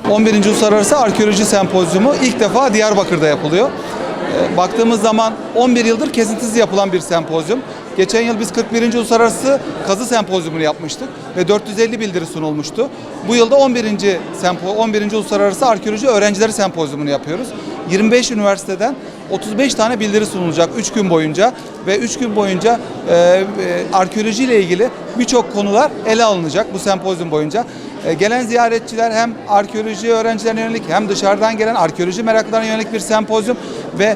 11. Uluslararası Arkeoloji Sempozyumu ilk defa Diyarbakır'da yapılıyor. Baktığımız zaman 11 yıldır kesintisiz yapılan bir sempozyum. Geçen yıl biz 41. Uluslararası Kazı Sempozyumunu yapmıştık ve 450 bildiri sunulmuştu. Bu yılda 11. Uluslararası Arkeoloji Öğrencileri Sempozyumunu yapıyoruz. 25 üniversiteden 35 tane bildiri sunulacak 3 gün boyunca ve 3 gün boyunca arkeoloji ile ilgili birçok konular ele alınacak bu sempozyum boyunca. Gelen ziyaretçiler hem arkeoloji öğrencilerine yönelik hem dışarıdan gelen arkeoloji meraklılarına yönelik bir sempozyum ve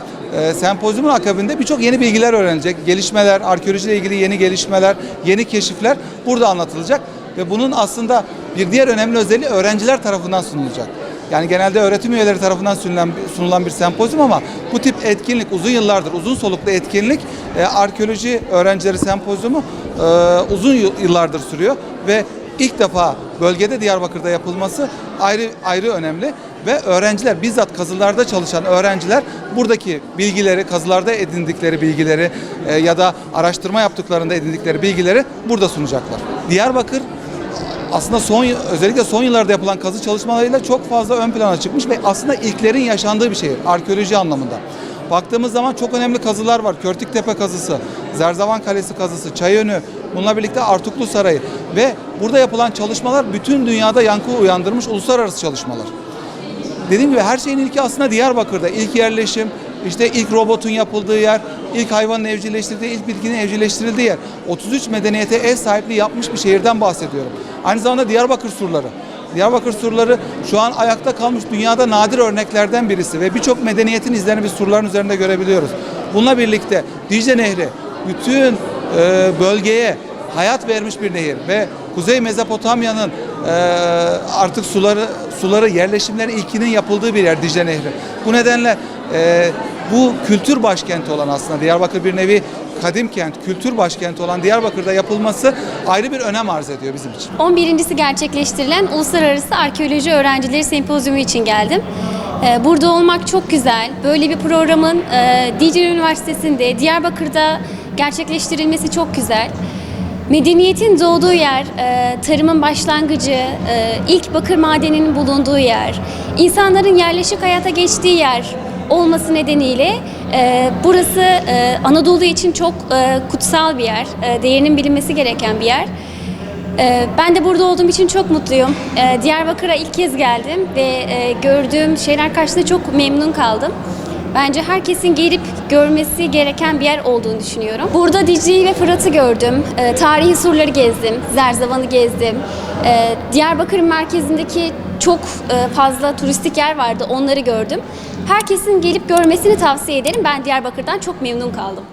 sempozyumun akabinde birçok yeni bilgiler öğrenilecek. Gelişmeler, arkeolojiyle ilgili yeni gelişmeler, yeni keşifler burada anlatılacak ve bunun aslında bir diğer önemli özelliği öğrenciler tarafından sunulacak. Yani genelde öğretim üyeleri tarafından sunulan bir sempozyum ama bu tip etkinlik uzun yıllardır, uzun soluklu etkinlik arkeoloji öğrencileri sempozyumu uzun yıllardır sürüyor ve ilk defa bölgede Diyarbakır'da yapılması ayrı önemli ve öğrenciler bizzat kazılarda çalışan öğrenciler buradaki bilgileri, kazılarda edindikleri bilgileri ya da araştırma yaptıklarında edindikleri bilgileri burada sunacaklar. Diyarbakır aslında özellikle son yıllarda yapılan kazı çalışmalarıyla çok fazla ön plana çıkmış ve aslında ilklerin yaşandığı bir şehir arkeoloji anlamında. Baktığımız zaman çok önemli kazılar var. Körtiktepe kazısı, Zerzavan Kalesi kazısı, Çayönü, bununla birlikte Artuklu Sarayı ve burada yapılan çalışmalar bütün dünyada yankı uyandırmış uluslararası çalışmalar. Dediğim gibi her şeyin ilki aslında Diyarbakır'da. İlk yerleşim, işte ilk robotun yapıldığı yer, ilk hayvanın evcilleştirildiği, ilk bitkinin evcilleştirildiği yer. 33 medeniyete ev sahipliği yapmış bir şehirden bahsediyorum. Aynı zamanda Diyarbakır surları. Diyarbakır surları şu an ayakta kalmış dünyada nadir örneklerden birisi ve birçok medeniyetin izlerini biz surların üzerinde görebiliyoruz. Bununla birlikte Dicle Nehri bütün bölgeye hayat vermiş bir nehir ve Kuzey Mezopotamya'nın artık suları yerleşimlerin ilkinin yapıldığı bir yer Dicle Nehri. Bu nedenle bu kültür başkenti olan aslında Diyarbakır bir nevi kadim kent, kültür başkenti olan Diyarbakır'da yapılması ayrı bir önem arz ediyor bizim için. 11.'si gerçekleştirilen Uluslararası Arkeoloji Öğrencileri Sempozyumu için geldim. Burada olmak çok güzel. Böyle bir programın Dicle Üniversitesi'nde, Diyarbakır'da gerçekleştirilmesi çok güzel. Medeniyetin doğduğu yer, tarımın başlangıcı, ilk bakır madeninin bulunduğu yer, insanların yerleşik hayata geçtiği yer olması nedeniyle burası Anadolu için çok kutsal bir yer, değerinin bilinmesi gereken bir yer. Ben de burada olduğum için çok mutluyum. Diyarbakır'a ilk kez geldim ve gördüğüm şeyler karşısında çok memnun kaldım. Bence herkesin gelip görmesi gereken bir yer olduğunu düşünüyorum. Burada Dicle'yi ve Fırat'ı gördüm. Tarihi surları gezdim, Zerzavan'ı gezdim. Diyarbakır'ın merkezindeki çok fazla turistik yer vardı, onları gördüm. Herkesin gelip görmesini tavsiye ederim. Ben Diyarbakır'dan çok memnun kaldım.